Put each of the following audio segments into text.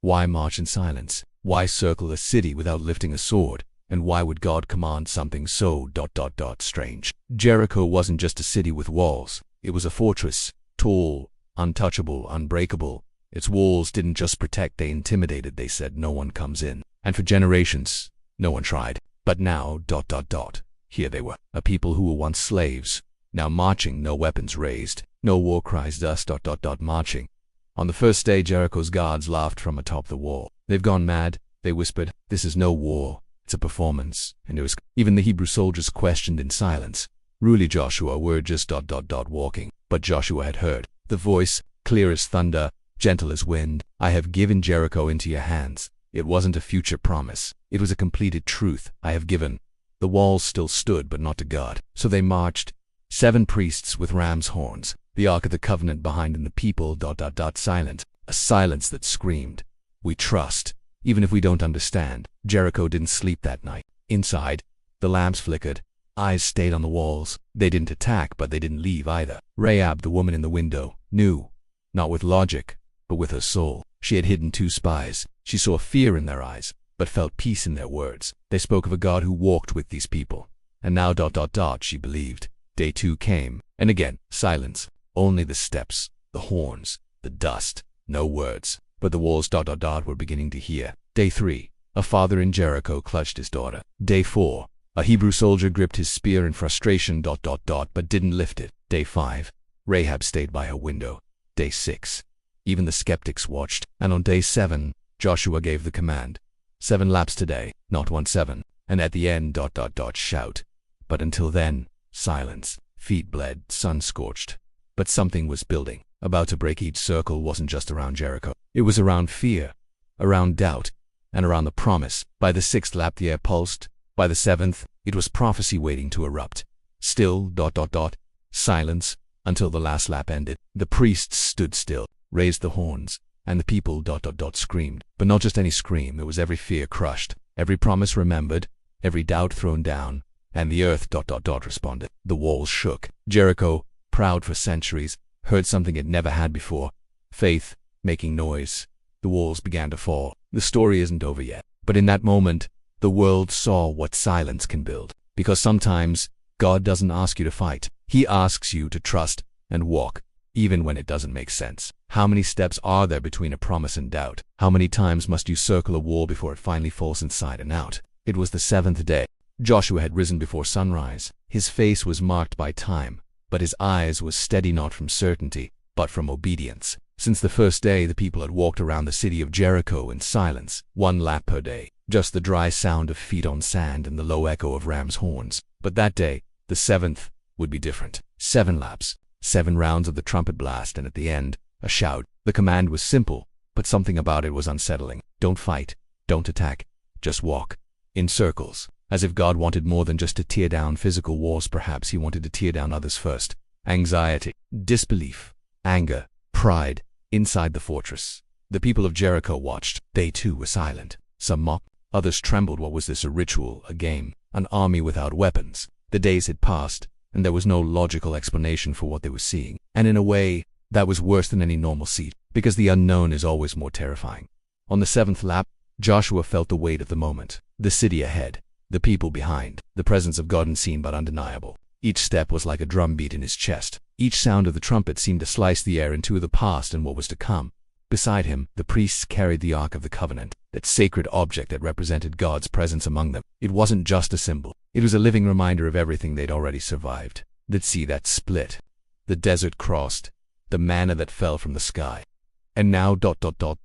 Why march in silence? Why circle a city without lifting a sword? And why would God command something so strange? Jericho wasn't just a city with walls. It was a fortress, tall, untouchable, unbreakable. Its walls didn't just protect, they intimidated. They said no one comes in. And for generations, no one tried. But now, here they were, a people who were once slaves, now marching, no weapons raised, no war cries, marching. On the first day, Jericho's guards laughed from atop the wall. They've gone mad, they whispered. This is no war, it's a performance. And it was even the Hebrew soldiers questioned in silence. Really, Joshua, we're just walking. But Joshua had heard the voice, clear as thunder, gentle as wind. I have given Jericho into your hands. It wasn't a future promise. It was a completed truth. I have given. The walls still stood, but not to God. So they marched, 7 priests with ram's horns, the Ark of the Covenant behind, and the people silent. A silence that screamed, we trust, even if we don't understand. Jericho didn't sleep that night. Inside, the lamps flickered. Eyes stayed on the walls. They didn't attack, but they didn't leave either. Rahab, the woman in the window, knew, not with logic, but with her soul. She had hidden 2 spies. She saw fear in their eyes, but felt peace in their words. They spoke of a God who walked with these people. And now she believed. Day 2 came, and again, silence. Only the steps, the horns, the dust. No words, but the walls were beginning to hear. Day 3, a father in Jericho clutched his daughter. Day 4, a Hebrew soldier gripped his spear in frustration but didn't lift it. Day 5, Rahab stayed by her window. Day 6, even the skeptics watched. And on day 7, Joshua gave the command. 7 laps today, not 1-7. And at the end, shout. But until then, silence. Feet bled, sun scorched. But something was building, about to break. Each circle wasn't just around Jericho. It was around fear, around doubt, and around the promise. By the 6th lap, the air pulsed. By the 7th, it was prophecy waiting to erupt. Still, silence, until the last lap ended. The priests stood still, raised the horns, and the people screamed. But not just any scream, it was every fear crushed, every promise remembered, every doubt thrown down, and the earth responded. The walls shook. Jericho, proud for centuries, heard something it never had before. Faith, making noise. The walls began to fall. The story isn't over yet. But in that moment, the world saw what silence can build. Because sometimes, God doesn't ask you to fight. He asks you to trust and walk, even when it doesn't make sense. How many steps are there between a promise and doubt? How many times must you circle a wall before it finally falls inside and out? It was the 7th day. Joshua had risen before sunrise. His face was marked by time, but his eyes was steady, not from certainty, but from obedience. Since the first day, the people had walked around the city of Jericho in silence, 1 lap per day, just the dry sound of feet on sand and the low echo of ram's horns. But that day, the 7th, would be different. 7 laps, 7 rounds of the trumpet blast, and at the end, a shout. The command was simple, but something about it was unsettling. Don't fight, don't attack, just walk. In circles. As if God wanted more than just to tear down physical walls. Perhaps he wanted to tear down others first. Anxiety, disbelief, anger, pride, inside the fortress. The people of Jericho watched. They too were silent. Some mocked, others trembled. What was this, a ritual, a game, an army without weapons? The days had passed, and there was no logical explanation for what they were seeing. And in a way, that was worse than any normal siege, because the unknown is always more terrifying. On the 7th lap, Joshua felt the weight of the moment. The city ahead, the people behind, the presence of God unseen but undeniable. Each step was like a drumbeat in his chest. Each sound of the trumpet seemed to slice the air into the past and what was to come. Beside him, the priests carried the Ark of the Covenant, that sacred object that represented God's presence among them. It wasn't just a symbol. It was a living reminder of everything they'd already survived. The sea that split, the desert crossed, the manna that fell from the sky. And now,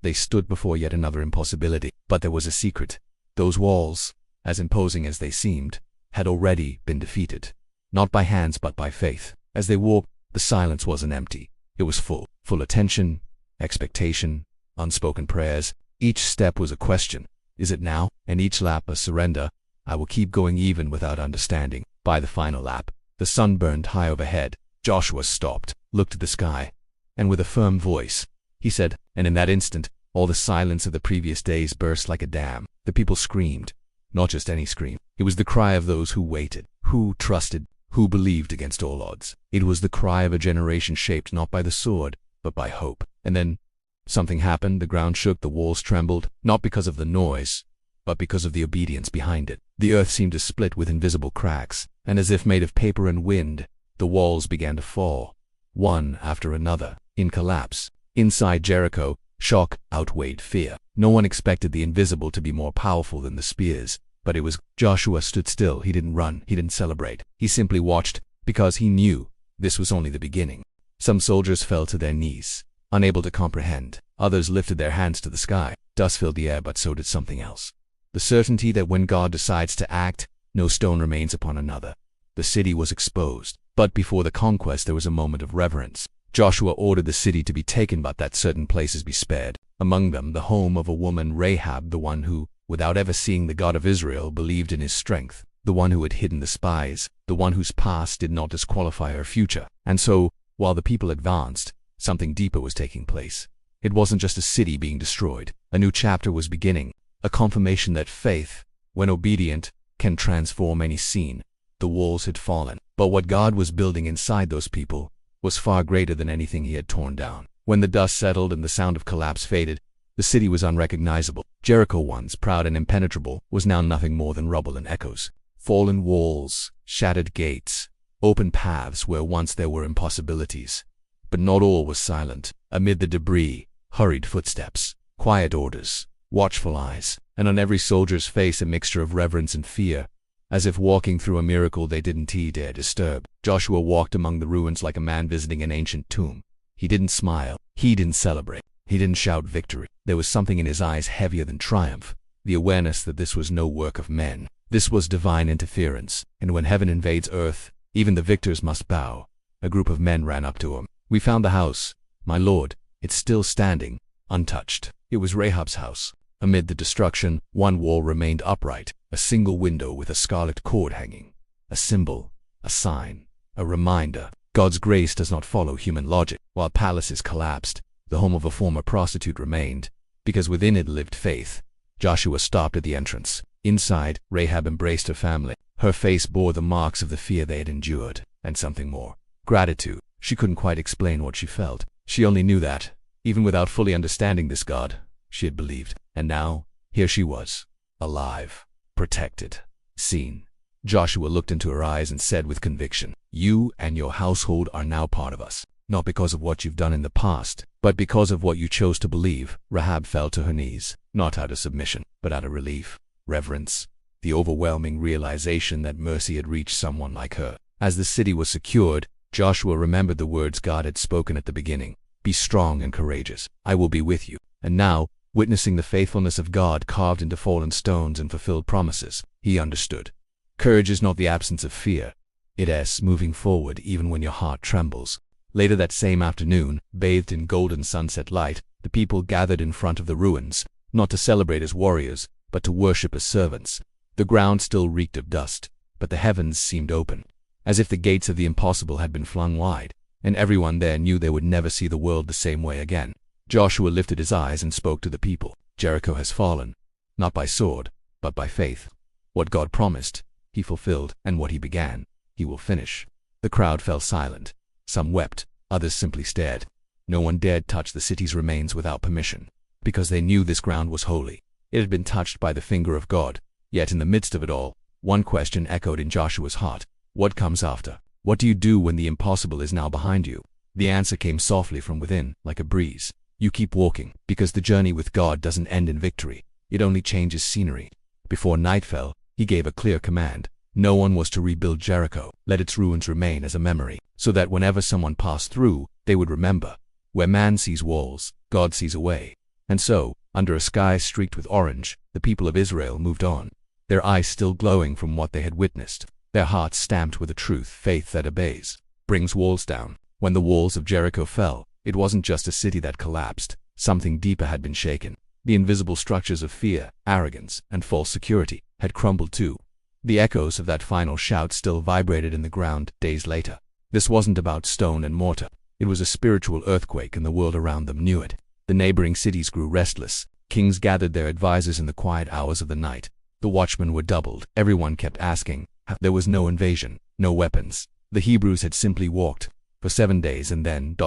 they stood before yet another impossibility. But there was a secret. Those walls, as imposing as they seemed, had already been defeated. Not by hands, but by faith. As they walked, the silence wasn't empty. It was full attention, expectation, unspoken prayers. Each step was a question. Is it now? And each lap a surrender. I will keep going even without understanding. By the final lap, the sun burned high overhead. Joshua stopped, looked at the sky, and with a firm voice, he said, and in that instant, all the silence of the previous days burst like a dam. The people screamed. Not just any scream. It was the cry of those who waited, who trusted, who believed against all odds. It was the cry of a generation shaped not by the sword, but by hope. And then, Something happened, the ground shook, the walls trembled, not because of the noise, but because of the obedience behind it. The earth seemed to split with invisible cracks, and as if made of paper and wind, the walls began to fall, one after another, in collapse. Inside Jericho, shock outweighed fear. No one expected the invisible to be more powerful than the spears, but it was. Joshua stood still. He didn't run, he didn't celebrate. He simply watched, because he knew this was only the beginning. Some soldiers fell to their knees, unable to comprehend. Others lifted their hands to the sky. Dust filled the air, but so did something else. The certainty that when God decides to act, no stone remains upon another. The city was exposed, but before the conquest there was a moment of reverence. Joshua ordered the city to be taken, but that certain places be spared. Among them, the home of a woman, Rahab, the one who, without ever seeing the God of Israel, believed in his strength, the one who had hidden the spies, the one whose past did not disqualify her future. And so, while the people advanced, something deeper was taking place. It wasn't just a city being destroyed. A new chapter was beginning, a confirmation that faith, when obedient, can transform any scene. The walls had fallen, but what God was building inside those people was far greater than anything he had torn down. When the dust settled and the sound of collapse faded, the city was unrecognizable. Jericho, once proud and impenetrable, was now nothing more than rubble and echoes. Fallen walls, shattered gates, open paths where once there were impossibilities. But not all was silent. Amid the debris, hurried footsteps, quiet orders, watchful eyes, and on every soldier's face a mixture of reverence and fear, as if walking through a miracle they didn't dare disturb. Joshua walked among the ruins like a man visiting an ancient tomb. He didn't smile, he didn't celebrate, he didn't shout victory. There was something in his eyes heavier than triumph, the awareness that this was no work of men. This was divine interference, and when heaven invades earth, even the victors must bow. A group of men ran up to him. "We found the house, my lord. It's still standing, untouched." It was Rahab's house. Amid the destruction, one wall remained upright, a single window with a scarlet cord hanging. A symbol, a sign, a reminder. God's grace does not follow human logic. While palaces collapsed, the home of a former prostitute remained, because within it lived faith. Joshua stopped at the entrance. Inside, Rahab embraced her family. Her face bore the marks of the fear they had endured, and something more. Gratitude. She couldn't quite explain what she felt. She only knew that, even without fully understanding this God, she had believed. And now, here she was, alive, protected, seen. Joshua looked into her eyes and said with conviction, "You and your household are now part of us, not because of what you've done in the past, but because of what you chose to believe." Rahab fell to her knees, not out of submission, but out of relief, reverence, the overwhelming realization that mercy had reached someone like her. As the city was secured, Joshua remembered the words God had spoken at the beginning. "Be strong and courageous. I will be with you." And now, witnessing the faithfulness of God carved into fallen stones and fulfilled promises, he understood. Courage is not the absence of fear. It is moving forward even when your heart trembles. Later that same afternoon, bathed in golden sunset light, the people gathered in front of the ruins, not to celebrate as warriors, but to worship as servants. The ground still reeked of dust, but the heavens seemed open, as if the gates of the impossible had been flung wide, and everyone there knew they would never see the world the same way again. Joshua lifted his eyes and spoke to the people. Jericho has fallen, not by sword, but by faith. What God promised, he fulfilled, and what he began, he will finish. The crowd fell silent. Some wept, others simply stared. No one dared touch the city's remains without permission, because they knew this ground was holy. It had been touched by the finger of God. Yet in the midst of it all, one question echoed in Joshua's heart. What comes after? What do you do when the impossible is now behind you? The answer came softly from within, like a breeze. You keep walking, because the journey with God doesn't end in victory. It only changes scenery. Before night fell, he gave a clear command. No one was to rebuild Jericho. Let its ruins remain as a memory, so that whenever someone passed through, they would remember. Where man sees walls, God sees a way. And so, under a sky streaked with orange, the people of Israel moved on, their eyes still glowing from what they had witnessed, their hearts stamped with a truth: faith that obeys brings walls down. When the walls of Jericho fell, it wasn't just a city that collapsed. Something deeper had been shaken. The invisible structures of fear, arrogance, and false security had crumbled too. The echoes of that final shout still vibrated in the ground days later. This wasn't about stone and mortar. It was a spiritual earthquake, and the world around them knew it. The neighboring cities grew restless. Kings gathered their advisors in the quiet hours of the night. The watchmen were doubled. Everyone kept asking. There was no invasion, no weapons. The Hebrews had simply walked for 7 days, and then ...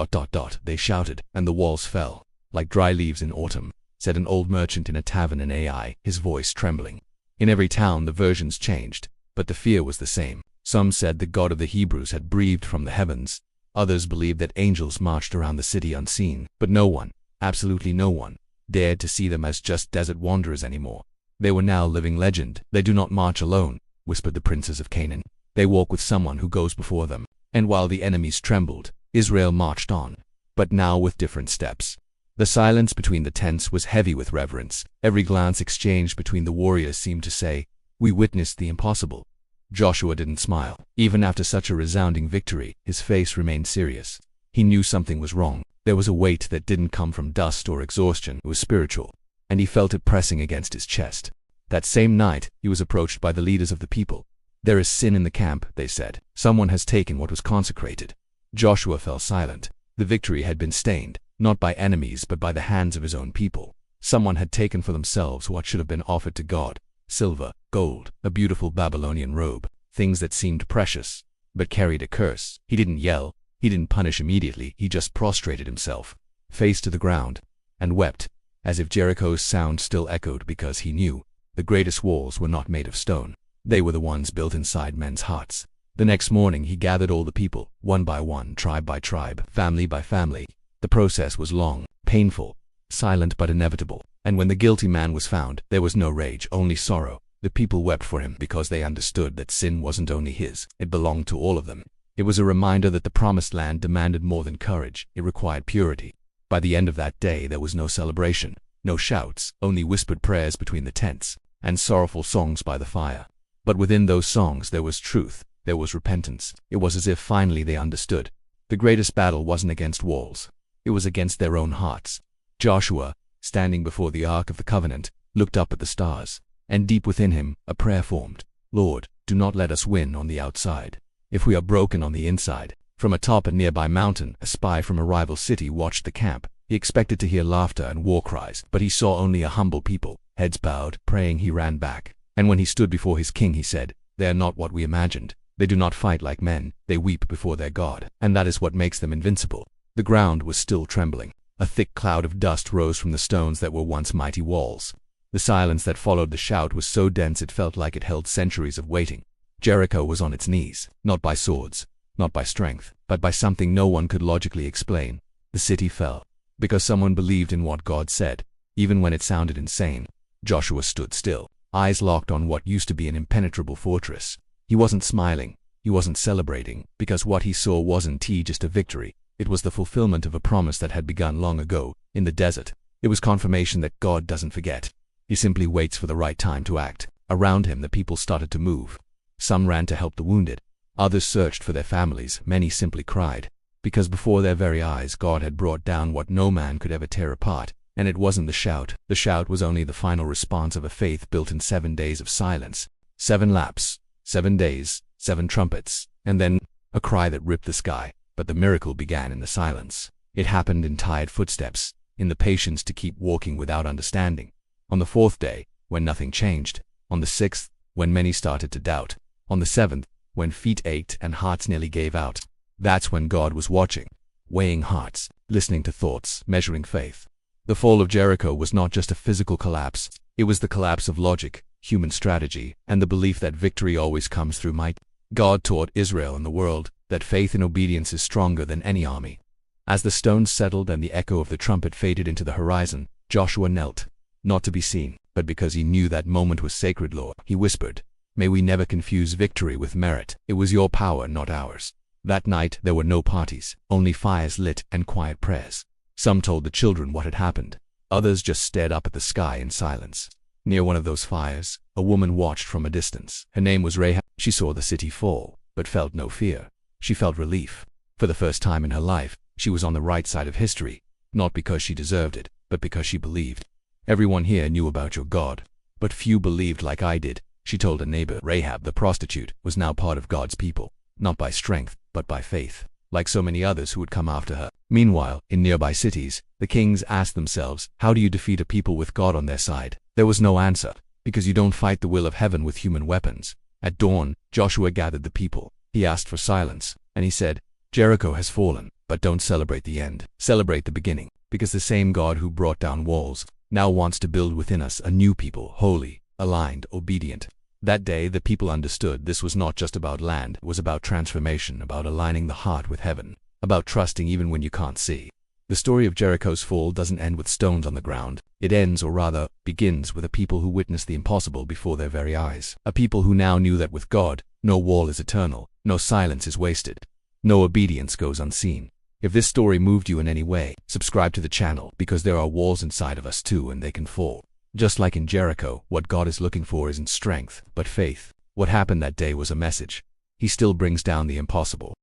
they shouted, and the walls fell. like dry leaves in autumn, said an old merchant in a tavern in Ai, his voice trembling. In every town the versions changed, but the fear was the same. Some said the God of the Hebrews had breathed from the heavens. Others believed that angels marched around the city unseen, but no one, absolutely no one, dared to see them as just desert wanderers anymore. They were now living legend. They do not march alone, whispered the princes of Canaan. They walk with someone who goes before them. And while the enemies trembled, Israel marched on, but now with different steps. The silence between the tents was heavy with reverence. Every glance exchanged between the warriors seemed to say, "We witnessed the impossible." Joshua didn't smile. Even after such a resounding victory, his face remained serious. He knew something was wrong. There was a weight that didn't come from dust or exhaustion. It was spiritual, and he felt it pressing against his chest. That same night, he was approached by the leaders of the people. "There is sin in the camp," they said. "Someone has taken what was consecrated." Joshua fell silent. The victory had been stained, not by enemies but by the hands of his own people. Someone had taken for themselves what should have been offered to God: silver, gold, a beautiful Babylonian robe, things that seemed precious, but carried a curse. He didn't yell. He didn't punish immediately. He just prostrated himself, face to the ground, and wept, as if Jericho's sound still echoed, because he knew the greatest walls were not made of stone. They were the ones built inside men's hearts. The next morning he gathered all the people, one by one, tribe by tribe, family by family. The process was long, painful, silent but inevitable. And when the guilty man was found, there was no rage, only sorrow. The people wept for him because they understood that sin wasn't only his, it belonged to all of them. It was a reminder that the promised land demanded more than courage, it required purity. By the end of that day there was no celebration, no shouts, only whispered prayers between the tents, and sorrowful songs by the fire. But within those songs there was truth, there was repentance. It was as if finally they understood. The greatest battle wasn't against walls, it was against their own hearts. Joshua, standing before the Ark of the Covenant, looked up at the stars, and deep within him a prayer formed. "Lord, do not let us win on the outside, if we are broken on the inside." From atop a nearby mountain, a spy from a rival city watched the camp. He expected to hear laughter and war cries, but he saw only a humble people, heads bowed, praying. He ran back. And when he stood before his king, he said, "They are not what we imagined. They do not fight like men, they weep before their God, and that is what makes them invincible." The ground was still trembling. A thick cloud of dust rose from the stones that were once mighty walls. The silence that followed the shout was so dense it felt like it held centuries of waiting. Jericho was on its knees, not by swords, not by strength, but by something no one could logically explain. The city fell, because someone believed in what God said, even when it sounded insane. Joshua stood still, eyes locked on what used to be an impenetrable fortress. He wasn't smiling, he wasn't celebrating, because what he saw wasn't just a victory. It was the fulfillment of a promise that had begun long ago, in the desert. It was confirmation that God doesn't forget. He simply waits for the right time to act. Around him the people started to move. Some ran to help the wounded. Others searched for their families. Many simply cried, because before their very eyes God had brought down what no man could ever tear apart. And it wasn't the shout. The shout was only the final response of a faith built in 7 days of silence. 7 laps, 7 days, 7 trumpets, and then a cry that ripped the sky. But the miracle began in the silence. It happened in tired footsteps, in the patience to keep walking without understanding. On the 4th day, when nothing changed. On the 6th, when many started to doubt. On the 7th, when feet ached and hearts nearly gave out. That's when God was watching, weighing hearts, listening to thoughts, measuring faith. The fall of Jericho was not just a physical collapse, it was the collapse of logic, human strategy, and the belief that victory always comes through might. God taught Israel and the world that faith in obedience is stronger than any army. As the stones settled and the echo of the trumpet faded into the horizon, Joshua knelt, not to be seen, but because he knew that moment was sacred. "Lord," he whispered, "may we never confuse victory with merit. It was your power, not ours." That night there were no parties, only fires lit and quiet prayers. Some told the children what had happened. Others just stared up at the sky in silence. Near one of those fires, a woman watched from a distance. Her name was Rahab. She saw the city fall, but felt no fear. She felt relief. For the first time in her life, she was on the right side of history, not because she deserved it, but because she believed. "Everyone here knew about your God, but few believed like I did," she told a neighbor. Rahab, the prostitute, was now part of God's people, not by strength, but by faith, like so many others who would come after her. Meanwhile, in nearby cities, the kings asked themselves, how do you defeat a people with God on their side? There was no answer, because you don't fight the will of heaven with human weapons. At dawn, Joshua gathered the people. He asked for silence, and he said, "Jericho has fallen, but don't celebrate the end. Celebrate the beginning." Because the same God who brought down walls now wants to build within us a new people, holy, aligned, obedient. That day, the people understood this was not just about land, it was about transformation, about aligning the heart with heaven, about trusting even when you can't see. The story of Jericho's fall doesn't end with stones on the ground. It ends, or rather, begins with a people who witnessed the impossible before their very eyes. A people who now knew that with God, no wall is eternal, no silence is wasted, no obedience goes unseen. If this story moved you in any way, subscribe to the channel, because there are walls inside of us too, and they can fall. Just like in Jericho, what God is looking for isn't strength, but faith. What happened that day was a message. He still brings down the impossible.